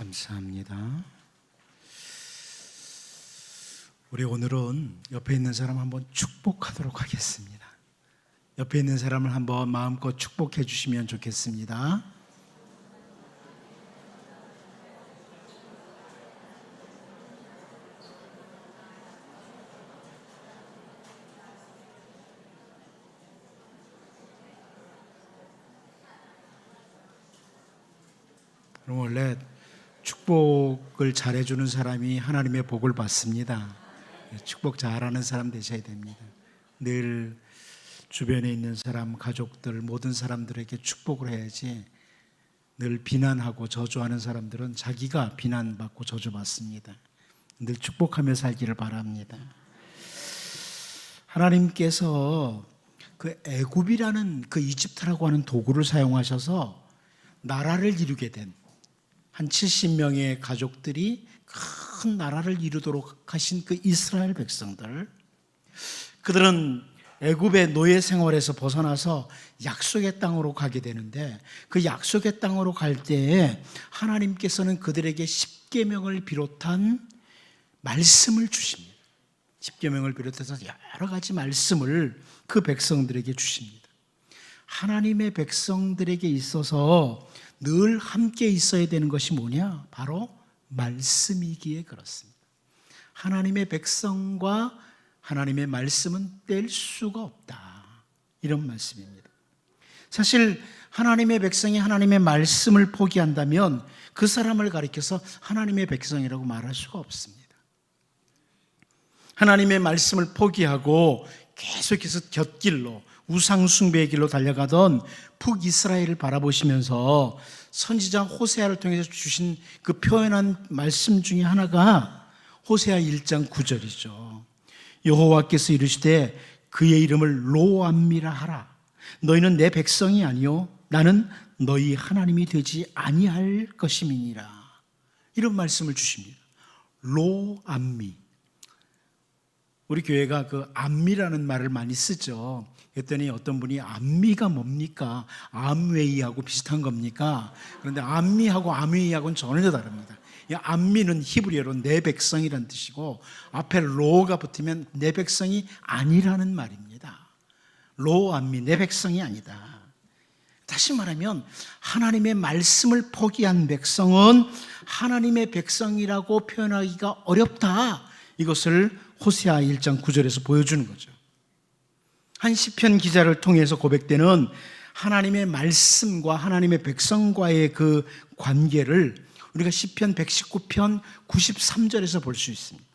감사합니다. 우리 오늘은 옆에 있는 사람 한번 축복하도록 하겠습니다. 옆에 있는 사람을 한번 마음껏 축복해 주시면 좋겠습니다. 그럼 원래 축복을 잘해주는 사람이 하나님의 복을 받습니다. 축복 잘하는 사람 되셔야 됩니다. 늘 주변에 있는 사람, 가족들, 모든 사람들에게 축복을 해야지 늘 비난하고 저주하는 사람들은 자기가 비난받고 저주받습니다. 늘 축복하며 살기를 바랍니다. 하나님께서 그 애굽이라는 그 이집트라고 하는 도구를 사용하셔서 나라를 이루게 된 한 70명의 가족들이 큰 나라를 이루도록 하신 그 이스라엘 백성들, 그들은 애굽의 노예 생활에서 벗어나서 약속의 땅으로 가게 되는데, 그 약속의 땅으로 갈 때에 하나님께서는 그들에게 십계명을 비롯한 말씀을 주십니다. 십계명을 비롯해서 여러 가지 말씀을 그 백성들에게 주십니다. 하나님의 백성들에게 있어서 늘 함께 있어야 되는 것이 뭐냐? 바로 말씀이기에 그렇습니다. 하나님의 백성과 하나님의 말씀은 뗄 수가 없다, 이런 말씀입니다. 사실 하나님의 백성이 하나님의 말씀을 포기한다면 그 사람을 가리켜서 하나님의 백성이라고 말할 수가 없습니다. 하나님의 말씀을 포기하고 계속해서 곁길로, 우상 숭배의 길로 달려가던 북이스라엘을 바라보시면서 선지자 호세아를 통해서 주신 그 표현한 말씀 중에 하나가 호세아 1장 9절이죠. 여호와께서 이르시되 그의 이름을 로암미라 하라. 너희는 내 백성이 아니요 나는 너희 하나님이 되지 아니할 것임이니라. 이런 말씀을 주십니다. 로암미. 우리 교회가 그 암미라는 말을 많이 쓰죠. 그랬더니 어떤 분이 암미가 뭡니까? 암웨이하고 비슷한 겁니까? 그런데 암미하고 암웨이하고는 전혀 다릅니다. 이 암미는 히브리어로 내 백성이라는 뜻이고 앞에 로가 붙으면 내 백성이 아니라는 말입니다. 로 암미, 내 백성이 아니다. 다시 말하면 하나님의 말씀을 포기한 백성은 하나님의 백성이라고 표현하기가 어렵다. 이것을 호세아 1장 9절에서 보여주는 거죠. 한 시편 기자를 통해서 고백되는 하나님의 말씀과 하나님의 백성과의 그 관계를 우리가 시편 119편 93절에서 볼 수 있습니다.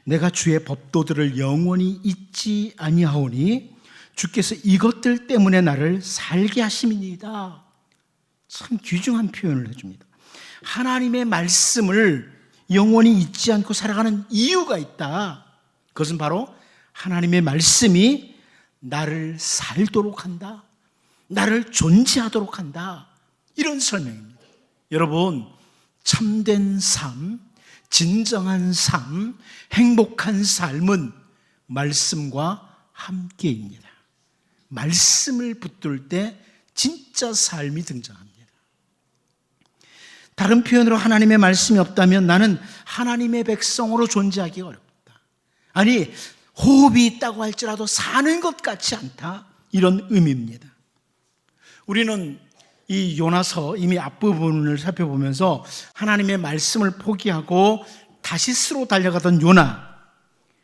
내가 주의 법도들을 영원히 잊지 아니하오니 주께서 이것들 때문에 나를 살게 하심이니이다. 참 귀중한 표현을 해줍니다. 하나님의 말씀을 영원히 잊지 않고 살아가는 이유가 있다. 그것은 바로 하나님의 말씀이 나를 살도록 한다, 나를 존재하도록 한다, 이런 설명입니다. 여러분, 참된 삶, 진정한 삶, 행복한 삶은 말씀과 함께입니다. 말씀을 붙들 때 진짜 삶이 등장합니다. 다른 표현으로 하나님의 말씀이 없다면 나는 하나님의 백성으로 존재하기가 어렵다. 아니, 호흡이 있다고 할지라도 사는 것 같지 않다, 이런 의미입니다. 우리는 이 요나서 이미 앞부분을 살펴보면서 하나님의 말씀을 포기하고 다시스로 달려가던 요나,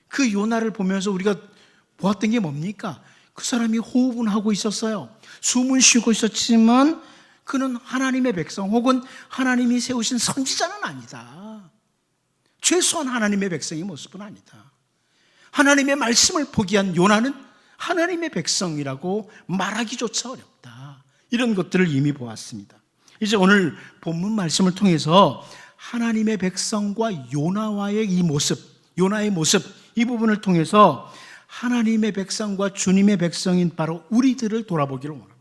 그 요나를 보면서 우리가 보았던 게 뭡니까? 그 사람이 호흡은 하고 있었어요. 숨은 쉬고 있었지만 그는 하나님의 백성 혹은 하나님이 세우신 선지자는 아니다. 최소한 하나님의 백성의 모습은 아니다. 하나님의 말씀을 포기한 요나는 하나님의 백성이라고 말하기조차 어렵다. 이런 것들을 이미 보았습니다. 이제 오늘 본문 말씀을 통해서 하나님의 백성과 요나와의 이 모습, 요나의 모습, 이 부분을 통해서 하나님의 백성과 주님의 백성인 바로 우리들을 돌아보기를 원합니다.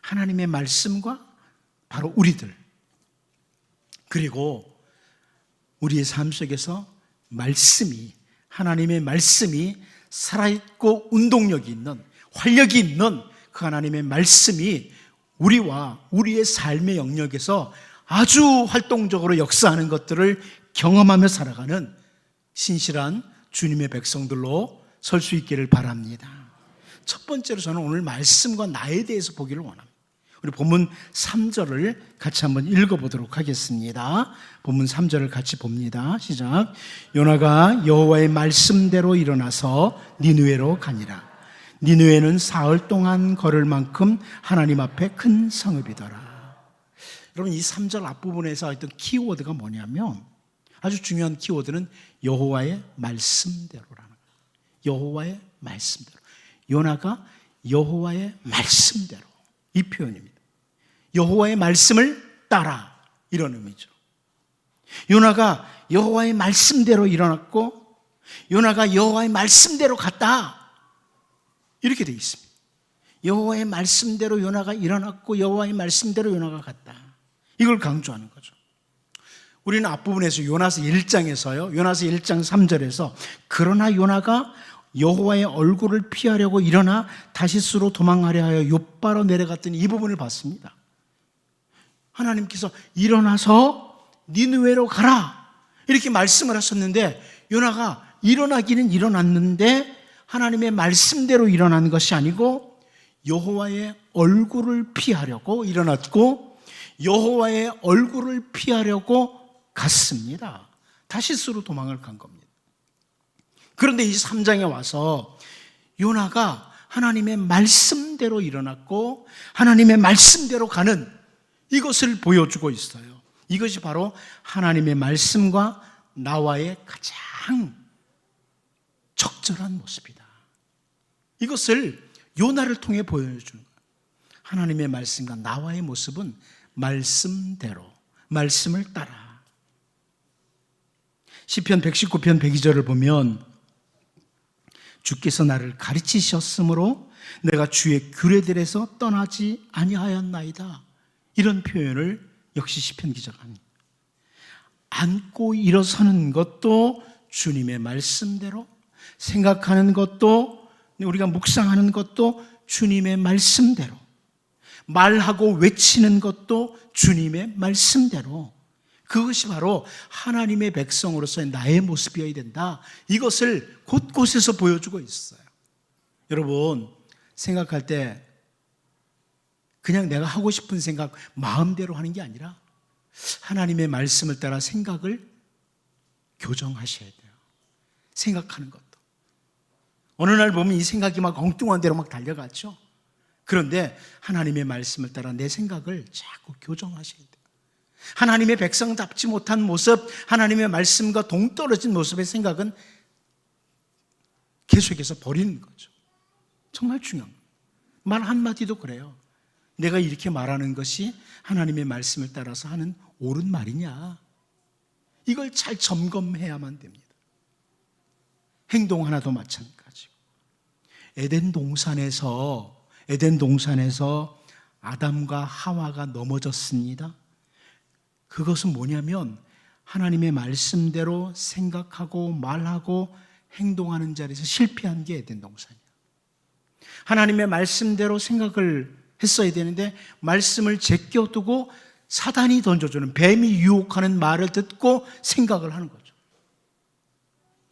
하나님의 말씀과 바로 우리들, 그리고 우리의 삶 속에서 말씀이, 하나님의 말씀이 살아있고 운동력이 있는, 활력이 있는 그 하나님의 말씀이 우리와 우리의 삶의 영역에서 아주 활동적으로 역사하는 것들을 경험하며 살아가는 신실한 주님의 백성들로 설 수 있기를 바랍니다. 첫 번째로 저는 오늘 말씀과 나에 대해서 보기를 원합니다. 우리 본문 3절을 같이 한번 읽어보도록 하겠습니다. 본문 3절을 같이 봅니다. 시작. 요나가 여호와의 말씀대로 일어나서 니느웨로 가니라. 니느웨는 사흘 동안 걸을 만큼 하나님 앞에 큰 성읍이더라. 여러분, 이 3절 앞부분에서 어떤 키워드가 뭐냐면, 아주 중요한 키워드는 여호와의 말씀대로라는 거예요. 여호와의 말씀대로. 요나가 여호와의 말씀대로, 이 표현입니다. 여호와의 말씀을 따라, 이런 의미죠. 요나가 여호와의 말씀대로 일어났고 요나가 여호와의 말씀대로 갔다, 이렇게 되어 있습니다. 여호와의 말씀대로 요나가 일어났고 여호와의 말씀대로 요나가 갔다, 이걸 강조하는 거죠. 우리는 앞부분에서 요나서 1장에서요, 요나서 1장 3절에서 그러나 요나가 여호와의 얼굴을 피하려고 일어나 다시스로 도망하려 하여 욥바로 내려갔더니, 이 부분을 봤습니다. 하나님께서 일어나서 니느웨로 가라 이렇게 말씀을 하셨는데, 요나가 일어나기는 일어났는데 하나님의 말씀대로 일어난 것이 아니고 여호와의 얼굴을 피하려고 일어났고 여호와의 얼굴을 피하려고 갔습니다. 다시스로 도망을 간 겁니다. 그런데 이 3장에 와서 요나가 하나님의 말씀대로 일어났고 하나님의 말씀대로 가는 이것을 보여주고 있어요. 이것이 바로 하나님의 말씀과 나와의 가장 적절한 모습이다. 이것을 요나를 통해 보여주는 거예요. 하나님의 말씀과 나와의 모습은 말씀대로, 말씀을 따라. 시편 119편 102절을 보면 주께서 나를 가르치셨으므로 내가 주의 규례들에서 떠나지 아니하였나이다, 이런 표현을 역시 시편 기자가 합니다. 앉고 일어서는 것도 주님의 말씀대로, 생각하는 것도, 우리가 묵상하는 것도 주님의 말씀대로, 말하고 외치는 것도 주님의 말씀대로, 그것이 바로 하나님의 백성으로서의 나의 모습이어야 된다, 이것을 곳곳에서 보여주고 있어요. 여러분, 생각할 때 그냥 내가 하고 싶은 생각 마음대로 하는 게 아니라 하나님의 말씀을 따라 생각을 교정하셔야 돼요. 생각하는 것도. 어느 날 보면 이 생각이 막 엉뚱한 대로 막 달려갔죠. 그런데 하나님의 말씀을 따라 내 생각을 자꾸 교정하셔야 돼요. 하나님의 백성답지 못한 모습, 하나님의 말씀과 동떨어진 모습의 생각은 계속해서 버리는 거죠. 정말 중요한 거예요. 말 한마디도 그래요. 내가 이렇게 말하는 것이 하나님의 말씀을 따라서 하는 옳은 말이냐, 이걸 잘 점검해야만 됩니다. 행동 하나도 마찬가지고, 에덴 동산에서 아담과 하와가 넘어졌습니다. 그것은 뭐냐면 하나님의 말씀대로 생각하고 말하고 행동하는 자리에서 실패한 게 에덴 동산이에요. 하나님의 말씀대로 생각을 했어야 되는데 말씀을 제껴두고 사단이 던져주는, 뱀이 유혹하는 말을 듣고 생각을 하는 거죠.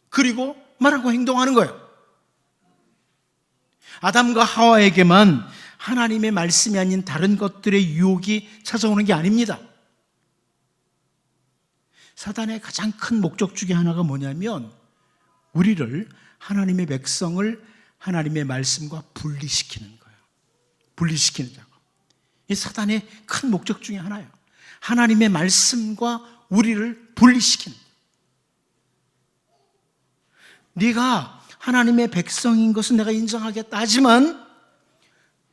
그리고 말하고 행동하는 거예요. 아담과 하와에게만 하나님의 말씀이 아닌 다른 것들의 유혹이 찾아오는 게 아닙니다. 사단의 가장 큰 목적 중에 하나가 뭐냐면 우리를, 하나님의 백성을 하나님의 말씀과 분리시키는 거예요. 분리시키는 작업. 이 사단의 큰 목적 중에 하나예요. 하나님의 말씀과 우리를 분리시키는 거예요. 네가 하나님의 백성인 것은 내가 인정하겠다, 하지만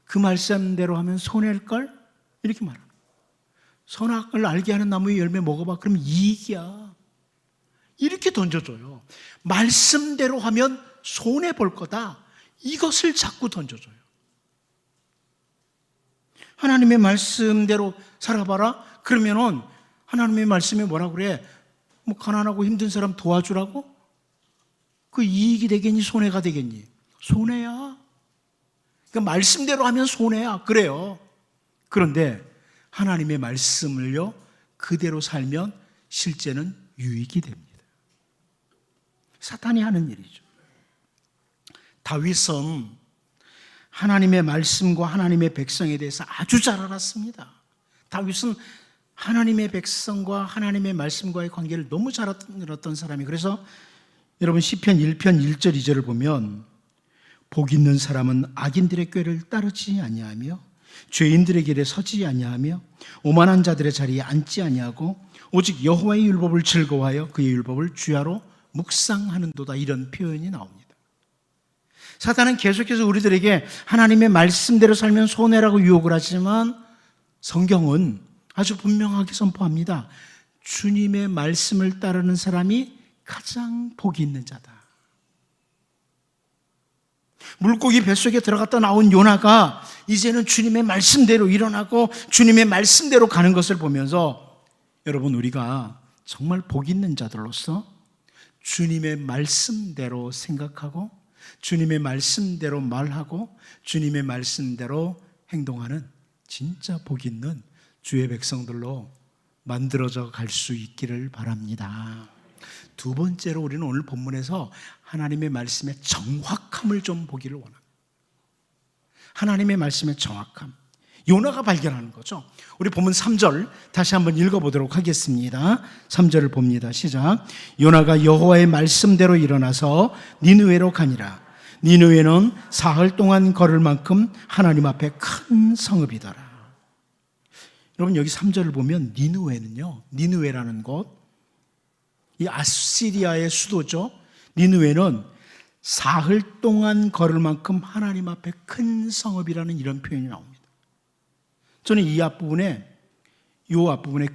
그 말씀대로 하면 손해일걸? 이렇게 말합니다. 선악을 알게 하는 나무의 열매 먹어봐, 그럼 이익이야, 이렇게 던져줘요. 말씀대로 하면 손해볼 거다, 이것을 자꾸 던져줘요. 하나님의 말씀대로 살아봐라. 그러면은 하나님의 말씀이 뭐라 그래? 뭐 가난하고 힘든 사람 도와주라고? 그 이익이 되겠니? 손해가 되겠니? 손해야. 그러니까 말씀대로 하면 손해야. 그래요. 그런데 하나님의 말씀을요, 그대로 살면 실제는 유익이 됩니다. 사탄이 하는 일이죠. 다윗은 하나님의 말씀과 하나님의 백성에 대해서 아주 잘 알았습니다. 다윗은 하나님의 백성과 하나님의 말씀과의 관계를 너무 잘 알았던 사람이, 그래서 여러분 시편 1편 1절 2절을 보면 복 있는 사람은 악인들의 꾀를 따르지 아니하며 죄인들의 길에 서지 아니하며 오만한 자들의 자리에 앉지 아니하고 오직 여호와의 율법을 즐거워하여 그의 율법을 주야로 묵상하는도다, 이런 표현이 나옵니다. 사탄은 계속해서 우리들에게 하나님의 말씀대로 살면 손해라고 유혹을 하지만 성경은 아주 분명하게 선포합니다. 주님의 말씀을 따르는 사람이 가장 복이 있는 자다. 물고기 뱃속에 들어갔다 나온 요나가 이제는 주님의 말씀대로 일어나고 주님의 말씀대로 가는 것을 보면서 여러분, 우리가 정말 복 있는 자들로서 주님의 말씀대로 생각하고 주님의 말씀대로 말하고 주님의 말씀대로 행동하는 진짜 복 있는 주의 백성들로 만들어져 갈 수 있기를 바랍니다. 두 번째로 우리는 오늘 본문에서 하나님의 말씀의 정확함을 좀 보기를 원합니다. 하나님의 말씀의 정확함, 요나가 발견하는 거죠. 우리 본문 3절 다시 한번 읽어보도록 하겠습니다. 3절을 봅니다. 시작. 요나가 여호와의 말씀대로 일어나서 니느웨로 가니라. 니느웨는 사흘 동안 걸을 만큼 하나님 앞에 큰 성읍이더라. 여러분, 여기 3절을 보면 니느웨는요, 니느웨라는 곳, 이 아시리아의 수도죠. 니느웨는 사흘 동안 걸을 만큼 하나님 앞에 큰 성읍이라는 이런 표현이 나옵니다. 저는 이 앞부분에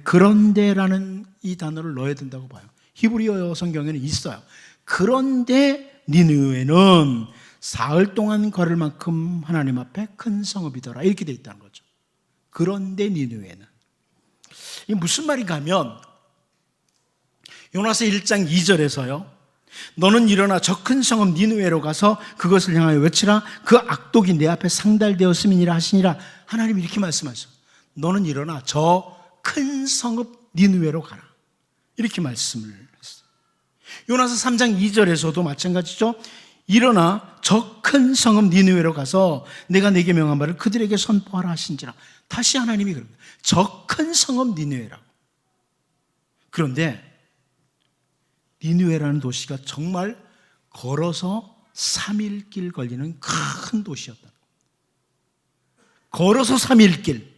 그런데라는 이 단어를 넣어야 된다고 봐요. 히브리어 성경에는 있어요. 그런데 니느웨는 사흘 동안 걸을 만큼 하나님 앞에 큰 성읍이더라, 이렇게 돼 있다는 거죠. 그런데 니느웨는, 이게 무슨 말인가 하면 요나서 1장 2절에서요, 너는 일어나 저 큰 성읍 니느웨로 가서 그것을 향하여 외치라. 그 악독이 내 앞에 상달되었음이니라 하시니라. 하나님이 이렇게 말씀하셨어요. 너는 일어나 저 큰 성읍 니느웨로 가라, 이렇게 말씀을 했어요. 요나서 3장 2절에서도 마찬가지죠. 일어나 저 큰 성읍 니느웨로 가서 내가 네게 명한 바를 그들에게 선포하라 하신지라. 다시 하나님이 그럽니다. 저 큰 성읍 니느웨라고. 그런데 니느웨라는 도시가 정말 걸어서 3일 길 걸리는 큰 도시였다. 걸어서 3일 길.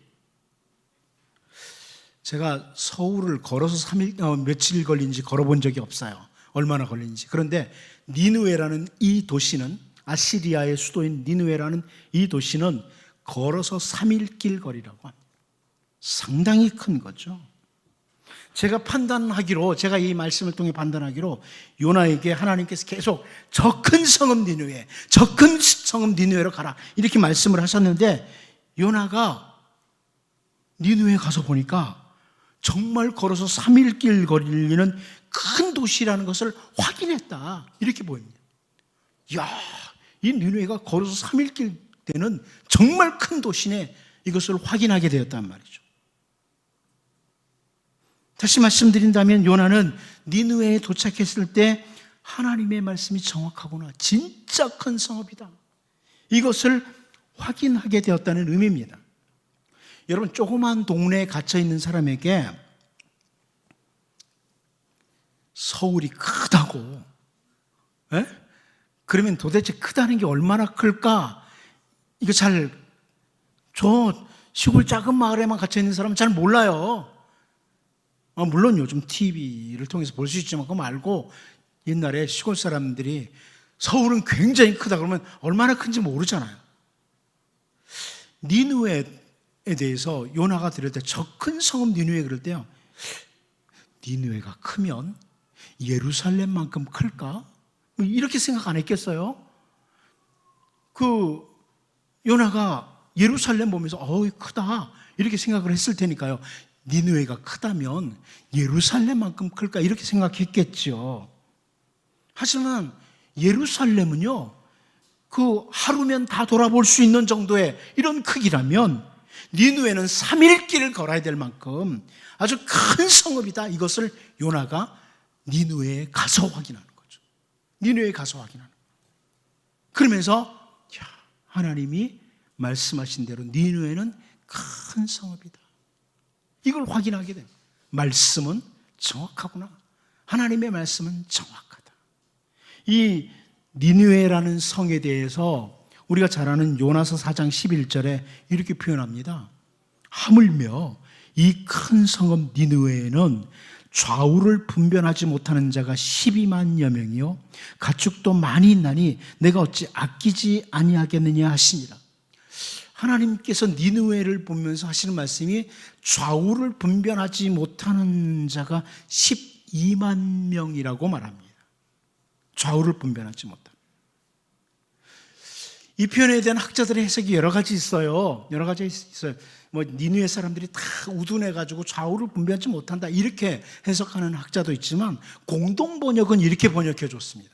제가 서울을 걸어서 며칠 걸리는지 걸어본 적이 없어요. 얼마나 걸리는지. 그런데 니느웨라는 이 도시는, 아시리아의 수도인 니느웨라는 이 도시는 걸어서 3일 길 거리라고 합니다. 상당히 큰 거죠. 제가 이 말씀을 통해 판단하기로 요나에게 하나님께서 계속 저 큰 성읍 니느웨, 저 큰 성읍 니느웨로 가라, 이렇게 말씀을 하셨는데 요나가 니느웨에 가서 보니까 정말 걸어서 3일 길 걸리는 큰 도시라는 것을 확인했다, 이렇게 보입니다. 이야, 이 니느웨가 걸어서 3일 길 되는 정말 큰 도시네, 이것을 확인하게 되었단 말이죠. 다시 말씀드린다면 요나는 니느웨에 도착했을 때 하나님의 말씀이 정확하구나, 진짜 큰 성읍이다, 이것을 확인하게 되었다는 의미입니다. 여러분, 조그만 동네에 갇혀 있는 사람에게 서울이 크다고, 그러면 도대체 크다는 게 얼마나 클까? 이거 저 시골 작은 마을에만 갇혀 있는 사람은 잘 몰라요. 물론 요즘 TV를 통해서 볼 수 있지만 그거 말고 옛날에 시골 사람들이 서울은 굉장히 크다 그러면 얼마나 큰지 모르잖아요. 니느웨에 대해서 요나가 들을 때 저 큰 성읍 니느웨 그럴 때요, 니느웨가 크면 예루살렘만큼 클까? 이렇게 생각 안 했겠어요? 요나가 예루살렘 보면서 크다, 이렇게 생각을 했을 테니까요. 니느웨가 크다면 예루살렘만큼 클까, 이렇게 생각했겠죠. 하지만 예루살렘은요, 하루면 다 돌아볼 수 있는 정도의 이런 크기라면 니느웨는 3일 길을 걸어야 될 만큼 아주 큰 성읍이다. 이것을 요나가 니느웨에 가서 확인하는 거죠. 니느웨에 가서 확인하는 거예요. 그러면서 하나님이 말씀하신 대로 니느웨는 큰 성읍이다. 이걸 확인하게 됩니다. 말씀은 정확하구나. 하나님의 말씀은 정확하다. 이 니느웨라는 성에 대해서 우리가 잘 아는 요나서 4장 11절에 이렇게 표현합니다. 하물며 이 큰 성읍 니느웨에는 좌우를 분별하지 못하는 자가 12만여 명이요 가축도 많이 있나니 내가 어찌 아끼지 아니하겠느냐 하시니라. 하나님께서 니느웨를 보면서 하시는 말씀이 좌우를 분별하지 못하는 자가 12만 명이라고 말합니다. 좌우를 분별하지 못하는. 이 표현에 대한 학자들의 해석이 여러 가지 있어요. 여러 가지 있어요. 니느웨 사람들이 다 우둔해가지고 좌우를 분별하지 못한다 이렇게 해석하는 학자도 있지만 공동 번역은 이렇게 번역해 줬습니다.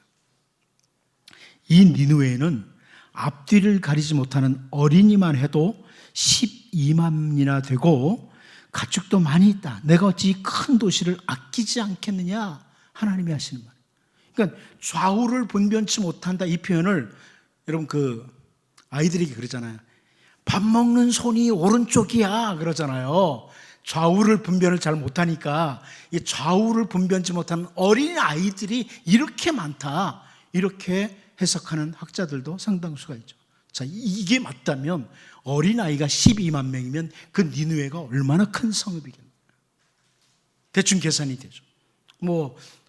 이 니느웨는 앞뒤를 가리지 못하는 어린이만 해도 12만이나 되고 가축도 많이 있다. 내가 어찌 큰 도시를 아끼지 않겠느냐 하나님이 하시는 말. 그러니까 좌우를 분별치 못한다 이 표현을 여러분 아이들에게 그러잖아요. 밥 먹는 손이 오른쪽이야 그러잖아요. 좌우를 분별을 잘 못하니까 이 좌우를 분별치 못하는 어린 아이들이 이렇게 많다 이렇게 해석하는 학자들도 상당수가 있죠. 자, 이게 맞다면 어린아이가 12만 명이면 그 니느웨가 얼마나 큰 성읍이겠나요? 대충 계산이 되죠.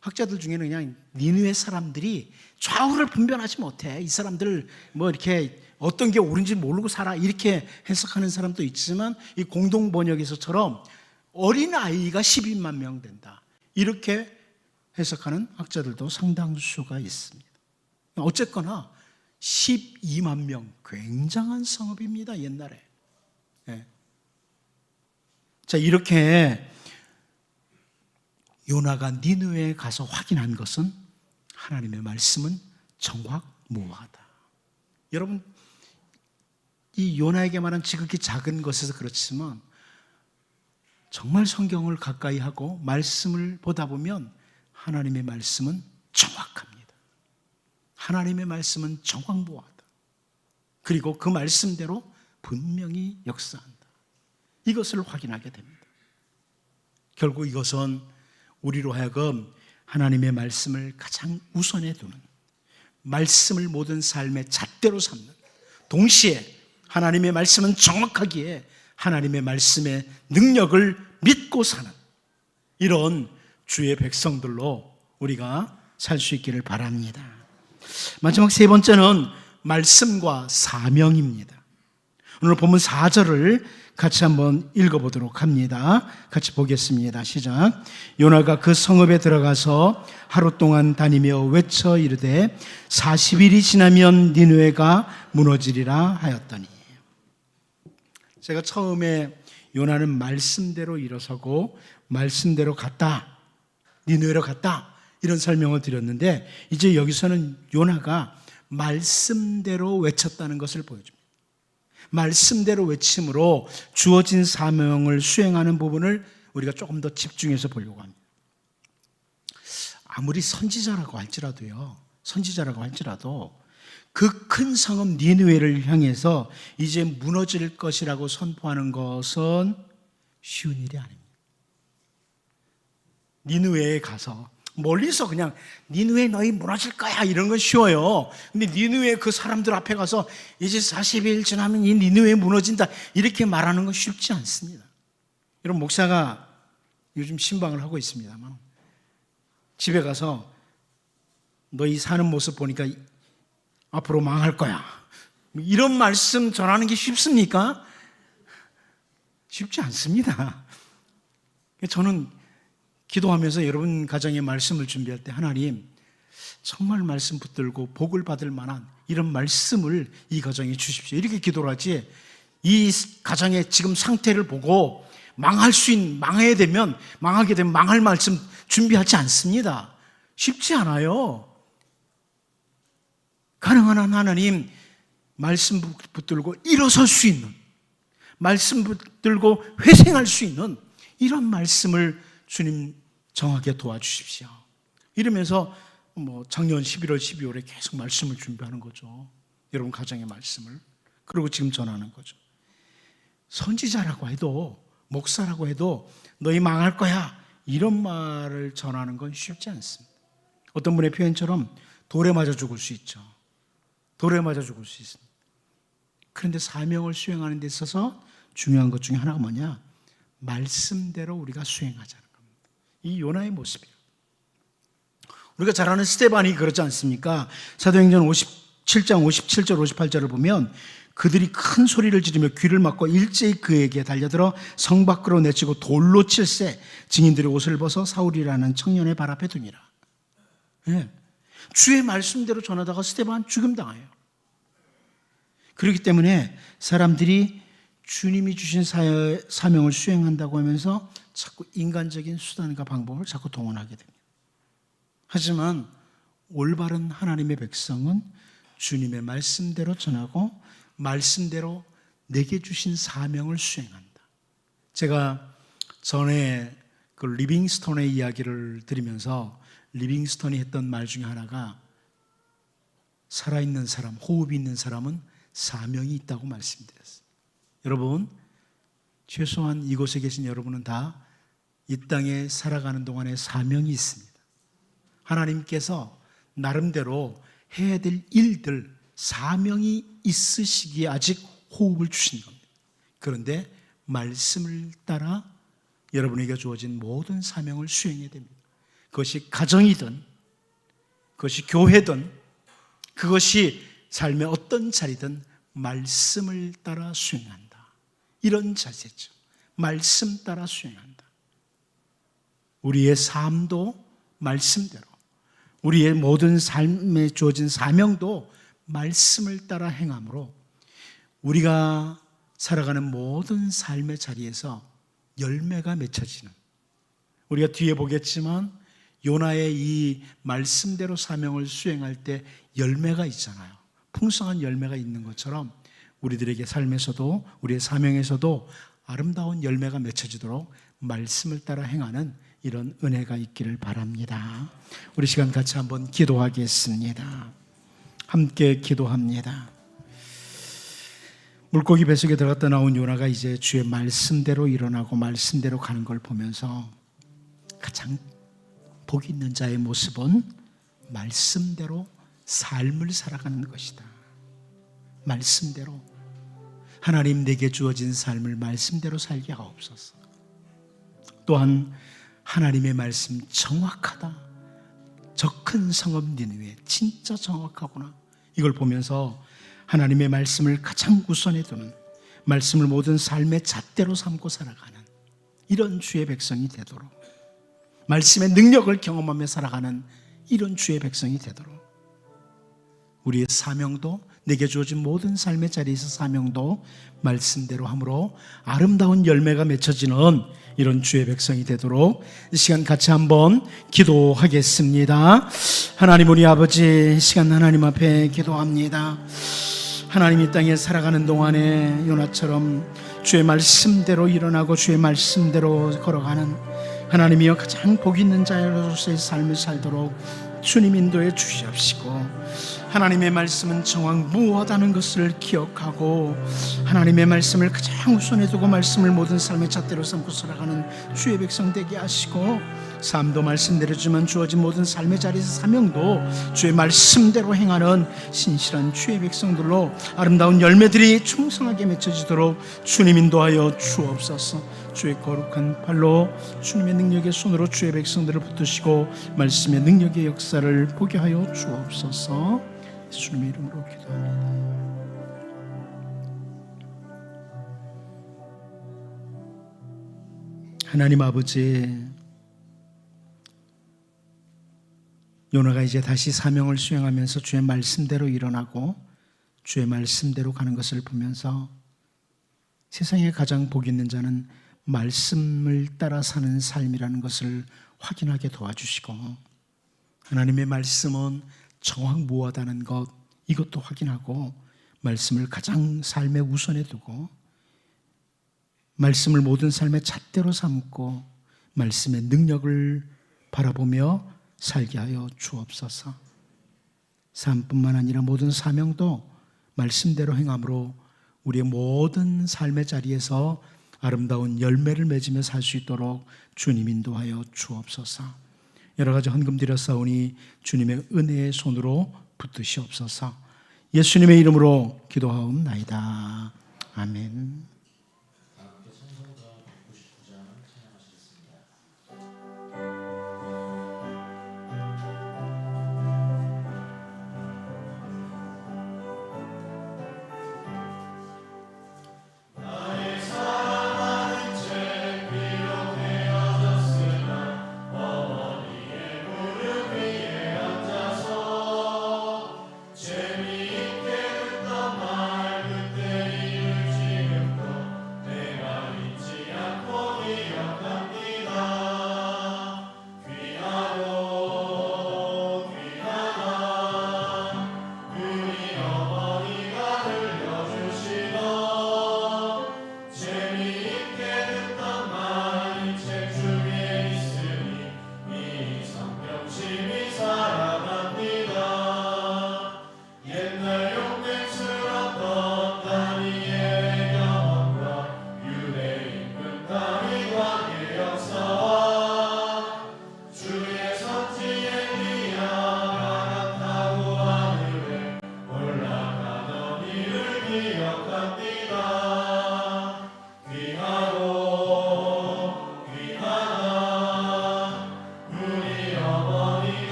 학자들 중에는 그냥 니느웨 사람들이 좌우를 분별하지 못해. 이 사람들 이렇게 어떤 게 옳은지 모르고 살아. 이렇게 해석하는 사람도 있지만 이 공동 번역에서처럼 어린아이가 12만 명 된다. 이렇게 해석하는 학자들도 상당수가 있습니다. 어쨌거나 12만 명, 굉장한 성읍입니다. 옛날에. 네. 자, 이렇게 요나가 니느웨에 가서 확인한 것은 하나님의 말씀은 정확무하다. 여러분, 이 요나에게 말한 지극히 작은 것에서 그렇지만 정말 성경을 가까이 하고 말씀을 보다 보면 하나님의 말씀은 정확합니다. 하나님의 말씀은 정확무하다. 그리고 그 말씀대로 분명히 역사한다. 이것을 확인하게 됩니다. 결국 이것은 우리로 하여금 하나님의 말씀을 가장 우선에 두는, 말씀을 모든 삶의 잣대로 삼는, 동시에 하나님의 말씀은 정확하기에 하나님의 말씀의 능력을 믿고 사는 이런 주의 백성들로 우리가 살 수 있기를 바랍니다. 마지막 세 번째는 말씀과 사명입니다. 오늘 본문 4절을 같이 한번 읽어보도록 합니다. 같이 보겠습니다. 시작. 요나가 그 성읍에 들어가서 하루 동안 다니며 외쳐 이르되 40일이 지나면 니느웨가 무너지리라 하였더니. 제가 처음에 요나는 말씀대로 일어서고 말씀대로 갔다, 니느웨로 갔다 이런 설명을 드렸는데 이제 여기서는 요나가 말씀대로 외쳤다는 것을 보여줍니다. 말씀대로 외침으로 주어진 사명을 수행하는 부분을 우리가 조금 더 집중해서 보려고 합니다. 아무리 선지자라고 할지라도 그 큰 성읍 니느웨를 향해서 이제 무너질 것이라고 선포하는 것은 쉬운 일이 아닙니다. 니느웨에 가서 멀리서 그냥 니느웨 너희 무너질 거야 이런 건 쉬워요. 근데 니느웨 그 사람들 앞에 가서 이제 40일 지나면 이 니느웨 무너진다 이렇게 말하는 건 쉽지 않습니다. 여러분, 목사가 요즘 신방을 하고 있습니다만 집에 가서 너희 사는 모습 보니까 앞으로 망할 거야 이런 말씀 전하는 게 쉽습니까? 쉽지 않습니다. 저는 기도하면서 여러분 가정의 말씀을 준비할 때 하나님 정말 말씀 붙들고 복을 받을 만한 이런 말씀을 이 가정에 주십시오 이렇게 기도를 하지, 이 가정의 지금 상태를 보고 망하게 되면 망할 말씀 준비하지 않습니다. 쉽지 않아요. 가능한 한 하나님 말씀 붙들고 일어설 수 있는, 말씀 붙들고 회생할 수 있는 이런 말씀을 주님 정하게 도와주십시오. 이러면서 작년 11월, 12월에 계속 말씀을 준비하는 거죠. 여러분 가정의 말씀을. 그리고 지금 전하는 거죠. 선지자라고 해도, 목사라고 해도 너희 망할 거야, 이런 말을 전하는 건 쉽지 않습니다. 어떤 분의 표현처럼 돌에 맞아 죽을 수 있죠. 돌에 맞아 죽을 수 있습니다. 그런데 사명을 수행하는 데 있어서 중요한 것 중에 하나가 뭐냐? 말씀대로 우리가 수행하자는 겁니다. 이 요나의 모습이에요. 우리가 잘 아는 스데반이 그렇지 않습니까? 사도행전 57장 57절 58절을 보면 그들이 큰 소리를 지르며 귀를 막고 일제히 그에게 달려들어 성 밖으로 내치고 돌로 칠세 증인들의 옷을 벗어 사울이라는 청년의 발 앞에 두니라. 네. 주의 말씀대로 전하다가 스데반 죽임당해요. 그렇기 때문에 사람들이 주님이 주신 사명을 수행한다고 하면서 자꾸 인간적인 수단과 방법을 자꾸 동원하게 됩니다. 하지만 올바른 하나님의 백성은 주님의 말씀대로 전하고 말씀대로 내게 주신 사명을 수행한다. 제가 전에 그 리빙스톤의 이야기를 들으면서 리빙스톤이 했던 말 중에 하나가 살아있는 사람, 호흡이 있는 사람은 사명이 있다고 말씀드렸어요. 여러분, 최소한 이곳에 계신 여러분은 다 이 땅에 살아가는 동안에 사명이 있습니다. 하나님께서 나름대로 해야 될 일들, 사명이 있으시기에 아직 호흡을 주신 겁니다. 그런데 말씀을 따라 여러분에게 주어진 모든 사명을 수행해야 됩니다. 그것이 가정이든, 그것이 교회든, 그것이 삶의 어떤 자리든 말씀을 따라 수행한다. 이런 자세죠. 말씀 따라 수행한다. 우리의 삶도 말씀대로, 우리의 모든 삶에 주어진 사명도 말씀을 따라 행함으로 우리가 살아가는 모든 삶의 자리에서 열매가 맺혀지는, 우리가 뒤에 보겠지만 요나의 이 말씀대로 사명을 수행할 때 열매가 있잖아요. 풍성한 열매가 있는 것처럼 우리들에게 삶에서도, 우리의 사명에서도 아름다운 열매가 맺혀지도록 말씀을 따라 행하는 이런 은혜가 있기를 바랍니다. 우리 시간 같이 한번 기도하겠습니다. 함께 기도합니다. 물고기 뱃속에 들어갔다 나온 요나가 이제 주의 말씀대로 일어나고 말씀대로 가는 걸 보면서 가장 복 있는 자의 모습은 말씀대로 삶을 살아가는 것이다. 말씀대로 하나님 내게 주어진 삶을 말씀대로 살게 하옵소서. 또한 하나님의 말씀 정확하다. 저 큰 성읍 니느웨 진짜 정확하구나. 이걸 보면서 하나님의 말씀을 가장 우선에 두는, 말씀을 모든 삶의 잣대로 삼고 살아가는 이런 주의 백성이 되도록, 말씀의 능력을 경험하며 살아가는 이런 주의 백성이 되도록, 우리의 사명도, 내게 주어진 모든 삶의 자리에서 사명도 말씀대로 함으로 아름다운 열매가 맺혀지는 이런 주의 백성이 되도록 이 시간 같이 한번 기도하겠습니다. 하나님, 우리 아버지, 시간 하나님 앞에 기도합니다. 하나님, 이 땅에 살아가는 동안에 요나처럼 주의 말씀대로 일어나고 주의 말씀대로 걸어가는 하나님이여 가장 복 있는 자로서의 삶을 살도록 주님 인도해 주시옵시고, 하나님의 말씀은 정확무하다는 것을 기억하고 하나님의 말씀을 가장 우선에 두고 말씀을 모든 삶의 잣대로 삼고 살아가는 주의 백성 되게 하시고, 삶도 말씀대로지만 주어진 모든 삶의 자리에서 사명도 주의 말씀대로 행하는 신실한 주의 백성들로 아름다운 열매들이 충성하게 맺혀지도록 주님 인도하여 주옵소서. 주의 거룩한 팔로 주님의 능력의 손으로 주의 백성들을 붙드시고 말씀의 능력의 역사를 보게 하여 주옵소서. 예수님의 이름으로 기도합니다. 하나님 아버지, 요나가 이제 다시 사명을 수행하면서 주의 말씀대로 일어나고 주의 말씀대로 가는 것을 보면서 세상에 가장 복 있는 자는 말씀을 따라 사는 삶이라는 것을 확인하게 도와주시고, 하나님의 말씀은 정확무하다는 것, 이것도 확인하고 말씀을 가장 삶의 우선에 두고 말씀을 모든 삶의 잣대로 삼고 말씀의 능력을 바라보며 살게 하여 주옵소서. 삶뿐만 아니라 모든 사명도 말씀대로 행함으로 우리의 모든 삶의 자리에서 아름다운 열매를 맺으며 살 수 있도록 주님 인도하여 주옵소서. 여러 가지 헌금 드렸사오니 주님의 은혜의 손으로 붙드시옵소서. 예수님의 이름으로 기도하옵나이다. 아멘.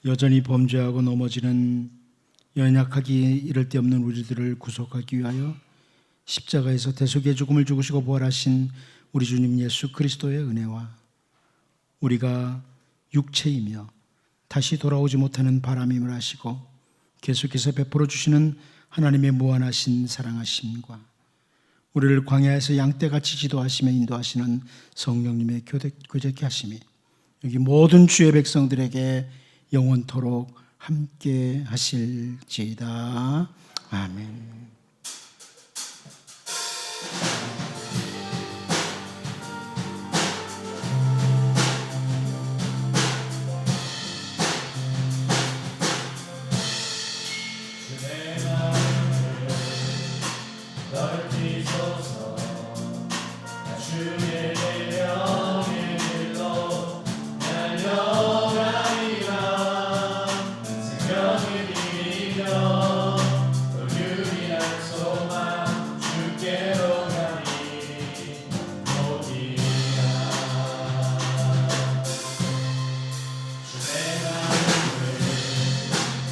여전히 범죄하고 넘어지는 연약하기 이를 데 없는 우리들을 구속하기 위하여 십자가에서 대속의 죽음을 죽으시고 부활하신 우리 주님 예수 그리스도의 은혜와 우리가 육체이며 다시 돌아오지 못하는 바람임을 아시고 계속해서 베풀어 주시는 하나님의 무한하신 사랑하심과 우리를 광야에서 양떼같이 지도하시며 인도하시는 성령님의 교제케 하심이 여기 모든 주의 백성들에게 영원토록 함께 하실지이다. 아멘. 주의